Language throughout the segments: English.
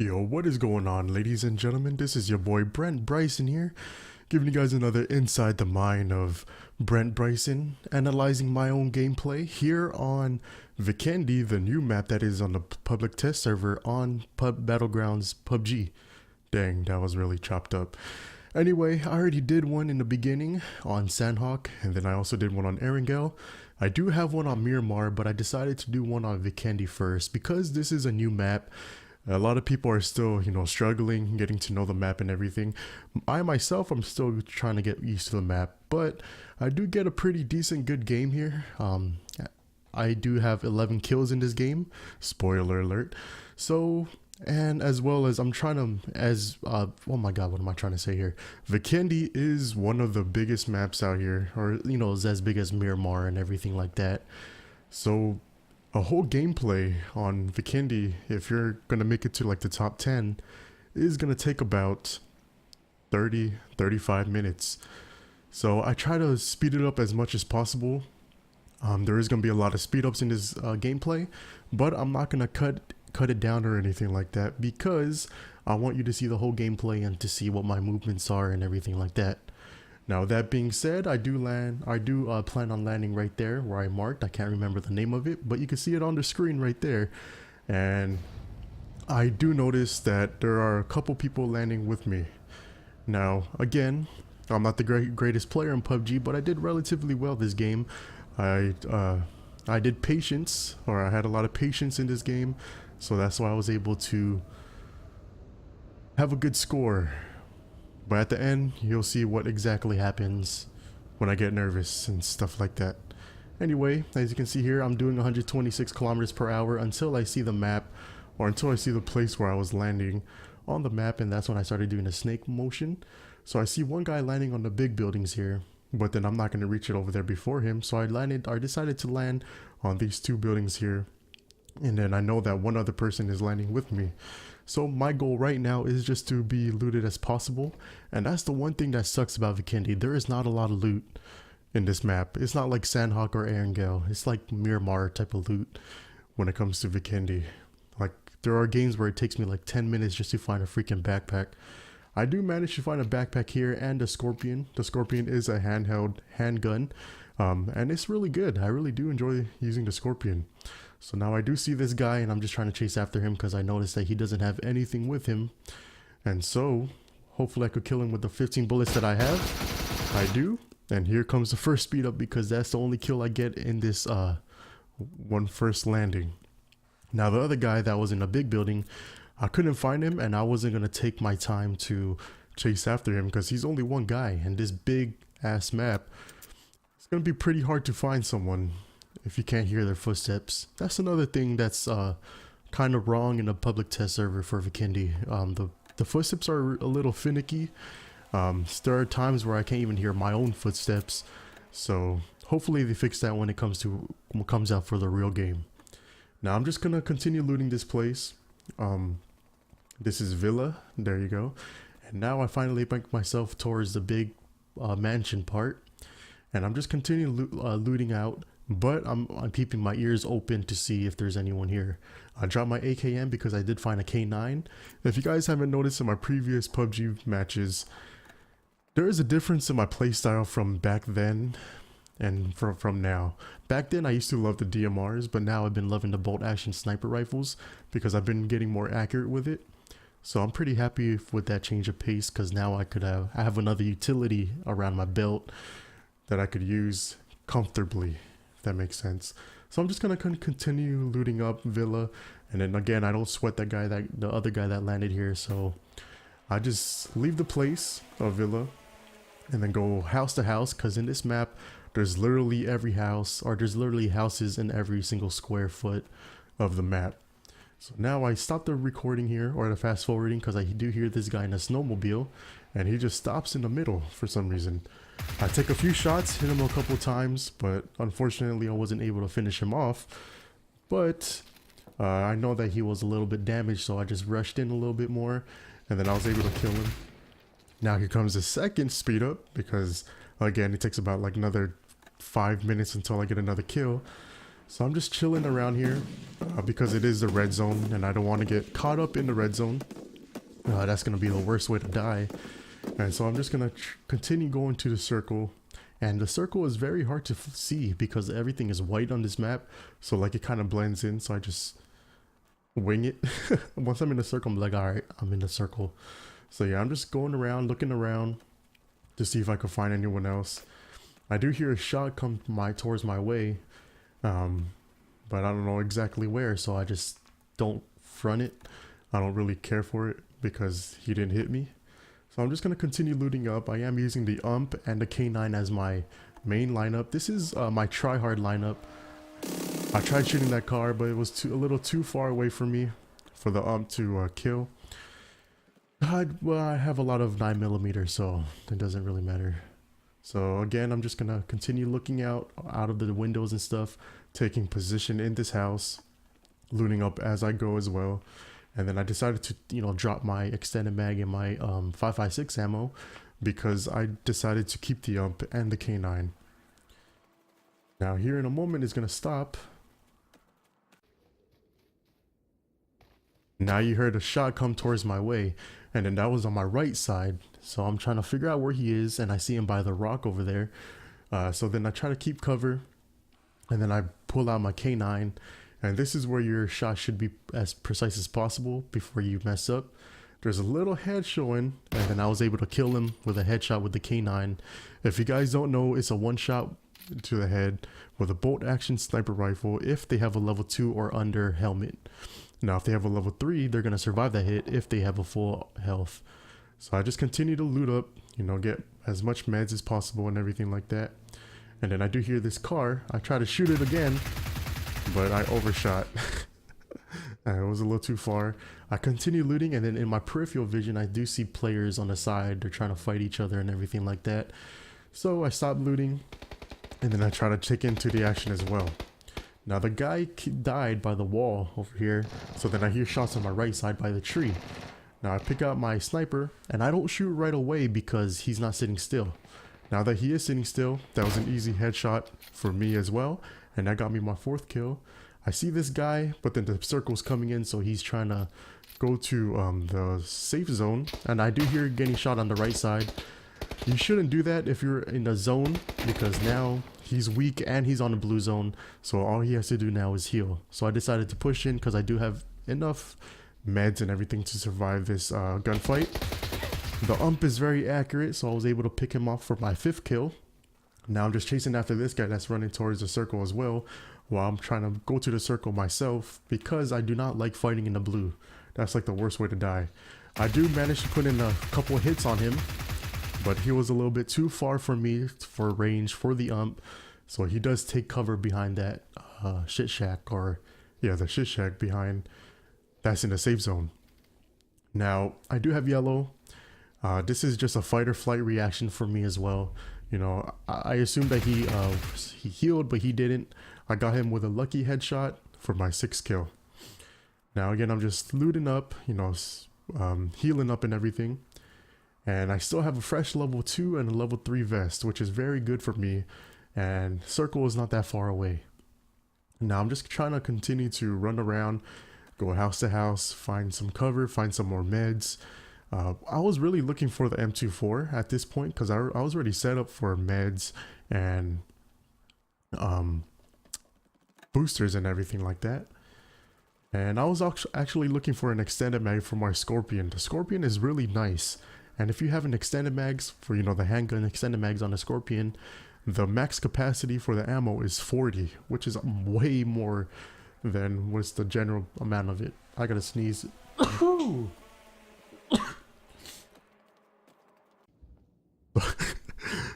Yo, what is going on, ladies and gentlemen? This is your boy Brent Bryson here, giving you guys another inside the mind of Brent Bryson, analyzing my own gameplay here on vIKENDI, the new map that is on the public test server on Battlegrounds PUBG. Dang, that was really chopped up. Anyway, I already did one in the beginning on Sandhawk, and then I also did one on Erangel. I do have one on Miramar, but I decided to do one on vIKENDI first because this is a new map. A lot of people are still, struggling, getting to know the map and everything. I myself, I'm still trying to get used to the map, but I do get a pretty decent good game here. I do have 11 kills in this game, spoiler alert. So, and as well as I'm trying to, oh my god, what am I trying to say here? vIKENDI is one of the biggest maps out here, or, is as big as Miramar and everything like that. So, a whole gameplay on vIKENDI, if you're gonna make it to like the top 10, is gonna take about 35 minutes. So I try to speed it up as much as possible. There is gonna be a lot of speed ups in this gameplay, but I'm not gonna cut it down or anything like that because I want you to see the whole gameplay and to see what my movements are and everything like that. Now that being said, I do plan on landing right there where I marked. I can't remember the name of it, but you can see it on the screen right there. And I do notice that there are a couple people landing with me. Now, again, I'm not the greatest player in PUBG, but I did relatively well this game. I did patience, or I had a lot of patience in this game, so that's why I was able to have a good score. But at the end, you'll see what exactly happens when I get nervous and stuff like that. Anyway, as you can see here, I'm doing 126 kilometers per hour until I see the map, or until I see the place where I was landing on the map, and that's when I started doing the snake motion. So I see one guy landing on the big buildings here, but then I'm not going to reach it over there before him, so I decided to land on these two buildings here. And then I know that one other person is landing with me. So my goal right now is just to be looted as possible. And that's the one thing that sucks about vIKENDI. There is not a lot of loot in this map. It's not like Sandhawk or Erangel. It's like Miramar type of loot when it comes to vIKENDI. Like, there are games where it takes me like 10 minutes just to find a freaking backpack. I do manage to find a backpack here and a Scorpion. The Scorpion is a handheld handgun. And it's really good. I really do enjoy using the Scorpion. So now I do see this guy and I'm just trying to chase after him because I noticed that he doesn't have anything with him. And so hopefully I could kill him with the 15 bullets that I have. I do. And here comes the first speed up because that's the only kill I get in this one first landing. Now the other guy that was in a big building, I couldn't find him and I wasn't going to take my time to chase after him because he's only one guy, and this big ass map, it's going to be pretty hard to find someone if you can't hear their footsteps. That's another thing that's kind of wrong in a public test server for vIKENDI. The footsteps are a little finicky. There are times where I can't even hear my own footsteps. So hopefully they fix that when it comes out for the real game. Now I'm just gonna continue looting this place. This is Villa. There you go. And now I finally make myself towards the big mansion part, and I'm just continuing looting out. But I'm keeping my ears open to see if there's anyone here. I dropped my AKM because I did find a K9. If you guys haven't noticed in my previous PUBG matches, there is a difference in my playstyle from back then and from now. Back then I used to love the DMRs, but now I've been loving the bolt action sniper rifles because I've been getting more accurate with it. So I'm pretty happy with that change of pace because now I have another utility around my belt that I could use comfortably. If that makes sense. So I'm just gonna continue looting up Villa, and then again I don't sweat the other guy that landed here, so I just leave the place of Villa and then go house to house, because in this map there's literally every house, or there's literally houses in every single square foot of the map. So now I stop the recording here, or the fast forwarding, because I do hear this guy in a snowmobile and he just stops in the middle for some reason. I take a few shots, hit him a couple times, but unfortunately I wasn't able to finish him off. But I know that he was a little bit damaged, so I just rushed in a little bit more, and then I was able to kill him. Now here comes the second speed up, because again it takes about like another 5 minutes until I get another kill. So I'm just chilling around here because it is the red zone and I don't want to get caught up in the red zone. That's going to be the worst way to die. And so I'm just going to continue going to the circle. And the circle is very hard to see because everything is white on this map. So like it kind of blends in. So I just wing it. Once I'm in the circle, I'm like, all right, I'm in the circle. So yeah, I'm just going around, looking around to see if I can find anyone else. I do hear a shot come towards my way. But I don't know exactly where. So I just don't front it. I don't really care for it because he didn't hit me. So I'm just going to continue looting up. I am using the UMP and the K9 as my main lineup. This is my try-hard lineup. I tried shooting that car, but it was a little too far away from me for the UMP to kill. Well, I have a lot of 9mm, so it doesn't really matter. So again, I'm just going to continue looking out of the windows and stuff, taking position in this house, looting up as I go as well. And then I decided to, drop my extended mag and my 5.56 ammo because I decided to keep the UMP and the K9. Now here in a moment is going to stop. Now you heard a shot come towards my way, and then that was on my right side. So I'm trying to figure out where he is, and I see him by the rock over there. So then I try to keep cover, and then I pull out my K9. And this is where your shot should be as precise as possible before you mess up. There's a little head showing, and then I was able to kill him with a headshot with the K9. If you guys don't know, it's a one shot to the head with a bolt action sniper rifle if they have a level 2 or under helmet. Now if they have a level 3, they're going to survive that hit if they have a full health. So I just continue to loot up, get as much meds as possible and everything like that. And then I do hear this car. I try to shoot it again, but I overshot. It was a little too far. I continue looting, and then in my peripheral vision I do see players on the side. They're trying to fight each other and everything like that. So I stop looting, and then I try to take into the action as well. Now the guy died by the wall over here, so then I hear shots on my right side by the tree. Now I pick out my sniper, and I don't shoot right away because he's not sitting still. Now that he is sitting still, that was an easy headshot for me as well, and that got me my 4th kill. I see this guy, but then the circle's coming in, so he's trying to go to the safe zone, and I do hear getting shot on the right side. You shouldn't do that if you're in the zone, because now he's weak and he's on the blue zone, so all he has to do now is heal. So I decided to push in because I do have enough meds and everything to survive this gunfight. The UMP is very accurate, so I was able to pick him off for my 5th kill. Now I'm just chasing after this guy that's running towards the circle as well, while I'm trying to go to the circle myself because I do not like fighting in the blue. That's like the worst way to die. I do manage to put in a couple hits on him, but he was a little bit too far from me for range for the UMP, so he does take cover behind that shit shack, or yeah, the shit shack behind that's in the safe zone. Now I do have yellow. This is just a fight or flight reaction for me as well. I assumed that he healed, but he didn't. I got him with a lucky headshot for my 6th kill. Now again, I'm just looting up, healing up and everything. And I still have a fresh level 2 and a level 3 vest, which is very good for me. And circle is not that far away. Now I'm just trying to continue to run around, go house to house, find some cover, find some more meds. I was really looking for the M24 at this point because I was already set up for meds and boosters and everything like that. And I was actually looking for an extended mag for my Scorpion. The Scorpion is really nice. And if you have an extended mags for, the handgun extended mags on the Scorpion, the max capacity for the ammo is 40, which is way more than what's the general amount of it. I gotta sneeze.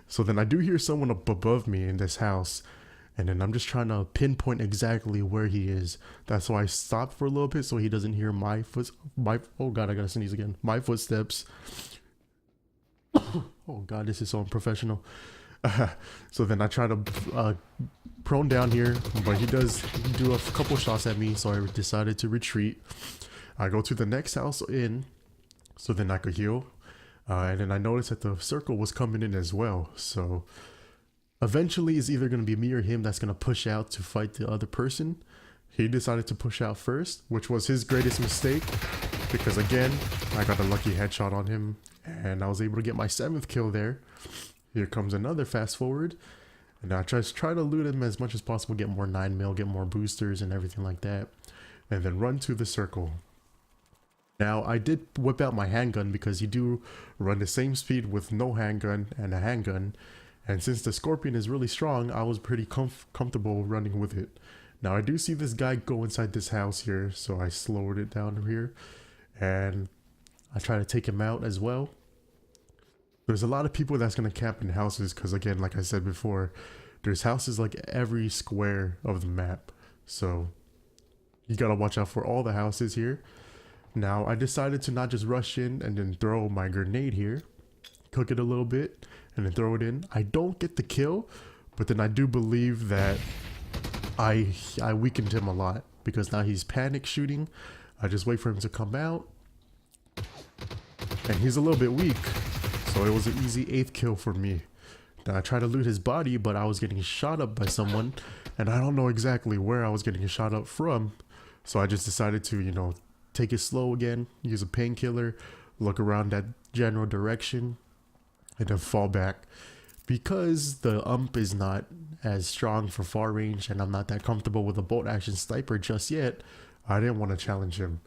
So then I do hear someone up above me in this house, and then I'm just trying to pinpoint exactly where he is. That's why I stopped for a little bit so he doesn't hear my oh god, I gotta sneeze again. My footsteps. Oh god, this is so unprofessional. So then I try to prone down here, but he does do a couple shots at me, so I decided to retreat. I go to the next house in, so then I could heal. And then I noticed that the circle was coming in as well. So Eventually it's either going to be me or him that's going to push out to fight the other person. He decided to push out first, which was his greatest mistake, because again, I got a lucky headshot on him and I was able to get my 7th kill there. Here comes another fast forward, and I just try to loot him as much as possible, get more 9mm, get more boosters and everything like that, and then run to the circle. Now I did whip out my handgun because you do run the same speed with no handgun and a handgun, and since the Scorpion is really strong, I was pretty comfortable running with it. Now I do see this guy go inside this house here, so I slowed it down here and I try to take him out as well. There's a lot of people that's going to camp in houses because, again, like I said before, there's houses like every square of the map, so you gotta watch out for all the houses here. Now I decided to not just rush in and then throw my grenade here, cook it a little bit and then throw it in. I don't get the kill, but then I do believe that I weakened him a lot because now he's panic shooting. I just wait for him to come out and he's a little bit weak, so it was an easy 8th kill for me. Now I tried to loot his body, but I was getting shot up by someone and I don't know exactly where I was getting shot up from, so I just decided to, you know, take it slow again, use a painkiller, look around that general direction and then fall back. Because the ump is not as strong for far range and I'm not that comfortable with a bolt action sniper just yet, I didn't want to challenge him.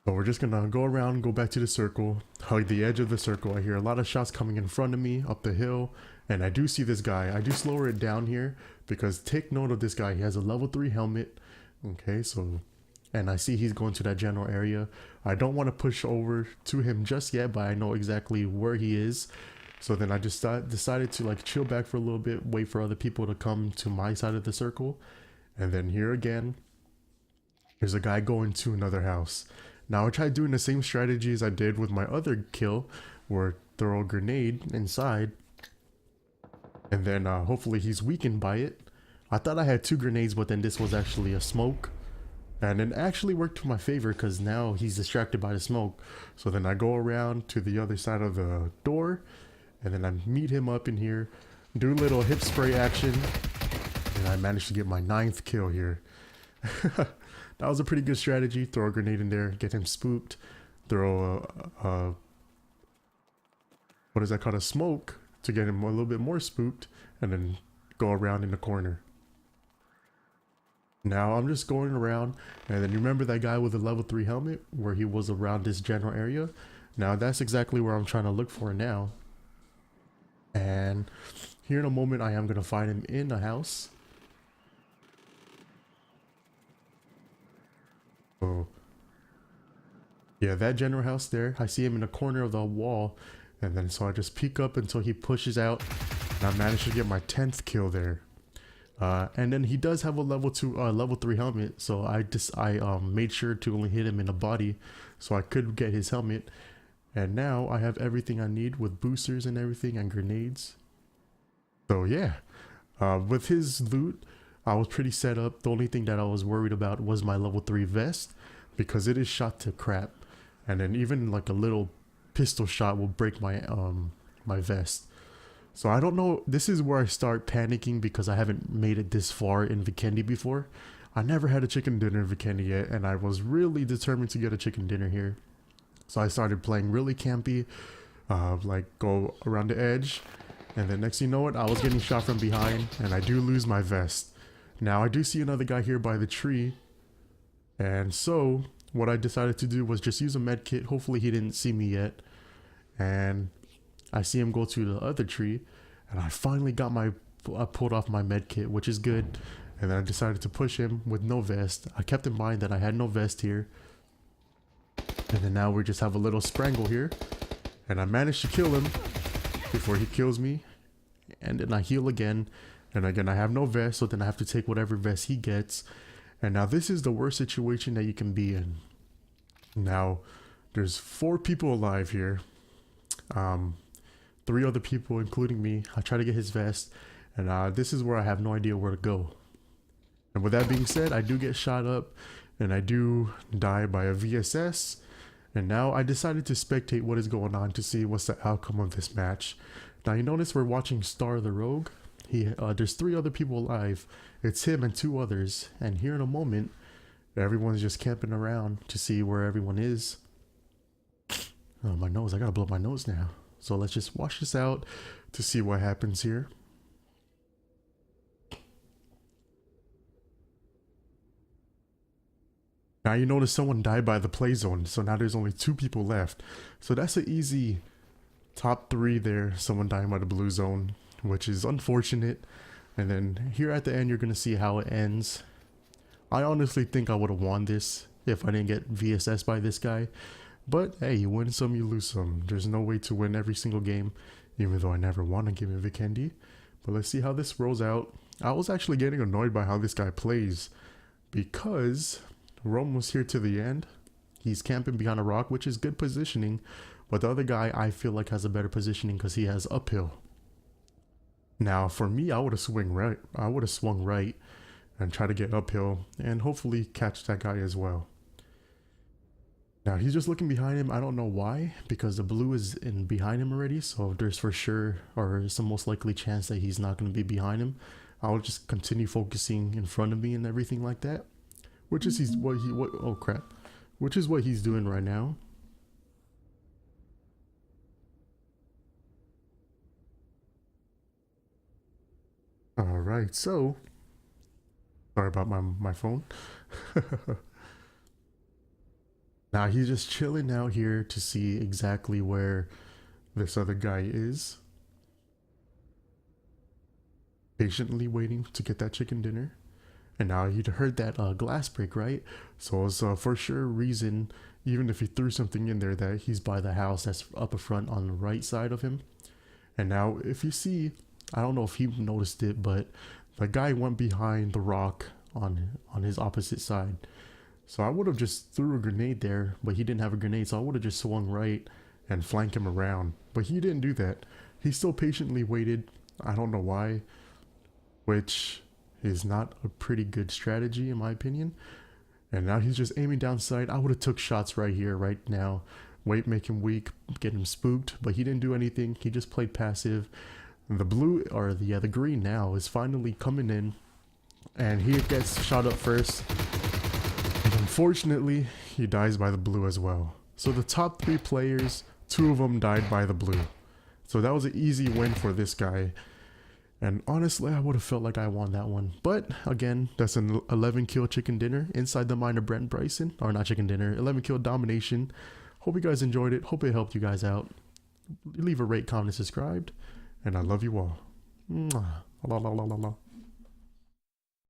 So we're just gonna go around, go back to the circle, hug the edge of the circle. I hear a lot of shots coming in front of me up the hill, and I do see this guy. I do slower it down here because take note of this guy. He has a level 3 helmet. Okay, so, and I see he's going to that general area. I don't want to push over to him just yet, but I know exactly where he is. So then I just decided to like chill back for a little bit, wait for other people to come to my side of the circle. And then here again, there's a guy going to another house. Now I tried doing the same strategy as I did with my other kill, where throw a grenade inside and then hopefully he's weakened by it. I thought I had 2 grenades, but then this was actually a smoke, and it actually worked to my favor because now he's distracted by the smoke. So then I go around to the other side of the door and then I meet him up in here, do a little hip spray action, and I managed to get my 9th kill here. That was a pretty good strategy. Throw a grenade in there, get him spooked, throw what is that called, a smoke, to get him a little bit more spooked, and then go around in the corner. Now I'm just going around, and then you remember that guy with the level 3 helmet where he was around this general area? Now that's exactly where I'm trying to look for now. And here in a moment I am going to find him in a house. So yeah, that general house there, I see him in the corner of the wall, and then so I just peek up until he pushes out, and I managed to get my 10th kill there. And then he does have a level 3 helmet, so I made sure to only hit him in the body so I could get his helmet. And now I have everything I need with boosters and everything and grenades. So yeah, with his loot I was pretty set up. The only thing that I was worried about was my level 3 vest, because it is shot to crap, and then even like a little pistol shot will break my my vest. So I don't know, this is where I start panicking because I haven't made it this far in Vikendi before. I never had a chicken dinner in Vikendi yet, and I was really determined to get a chicken dinner here. So I started playing really campy, like go around the edge, and then next thing you know it, I was getting shot from behind and I do lose my vest. Now I do see another guy here by the tree, and so what I decided to do was just use a med kit. Hopefully he didn't see me yet, and I see him go to the other tree, and I finally got I pulled off my med kit, which is good. And then I decided to push him with no vest. I kept in mind that I had no vest here, and then now we just have a little sprangle here, and I managed to kill him before he kills me. And then I heal again, and again I have no vest, so then I have to take whatever vest he gets. And now this is the worst situation that you can be in. Now there's 4 people alive here, 3 other people including me. I try to get his vest, and this is where I have no idea where to go. And with that being said, I do get shot up and I do die by a VSS, And now I decided to spectate what is going on to see what's the outcome of this match. Now you notice we're watching Star the Rogue. There's 3 other people alive. It's him and 2 others. And here in a moment, everyone's just camping around to see where everyone is. Oh, my nose. I gotta blow my nose now. So let's just watch this out to see what happens here. Now you notice someone died by the play zone, so now there's only 2 people left. So that's an easy top 3 there, someone dying by the blue zone, which is unfortunate. And then here at the end, you're going to see how it ends. I honestly think I would have won this if I didn't get VSS by this guy. But hey, you win some, you lose some. There's no way to win every single game, even though I never won a game of vIKENDI. But let's see how this rolls out. I was actually getting annoyed by how this guy plays, because Rome was here to the end. He's camping behind a rock, which is good positioning, but the other guy I feel like has a better positioning because he has uphill. Now for me, I would have swung right and try to get uphill and hopefully catch that guy as well. Now he's just looking behind him. I don't know why, because the blue is in behind him already, so there's for sure, or some most likely chance that he's not going to be behind him. I'll just continue focusing in front of me and everything like that. Which is which is what he's doing right now. Alright, so sorry about my phone. Now he's just chilling out here to see exactly where this other guy is. Patiently waiting to get that chicken dinner. And now you'd heard that glass break, right? So it's for sure reason, even if he threw something in there, that he's by the house that's up front on the right side of him. And now if you see, I don't know if he noticed it, but the guy went behind the rock on his opposite side. So I would have just threw a grenade there, but he didn't have a grenade, so I would have just swung right and flanked him around. But he didn't do that. He still patiently waited. I don't know why, which is not a pretty good strategy in my opinion. And now he's just aiming down sight. I would have took shots right here, right now. Wait, make him weak, get him spooked, but he didn't do anything. He just played passive. And the blue, or the green now, is finally coming in, and he gets shot up first. And unfortunately, he dies by the blue as well. So the top 3 players, 2 of them died by the blue. So that was an easy win for this guy. And honestly, I would have felt like I won that one. But again, that's an 11 kill chicken dinner inside the mind of Brent Bryson. Or not chicken dinner, 11 kill domination. Hope you guys enjoyed it. Hope it helped you guys out. Leave a rate, comment, and subscribe. And I love you all. Mwah. La, la, la, la, la.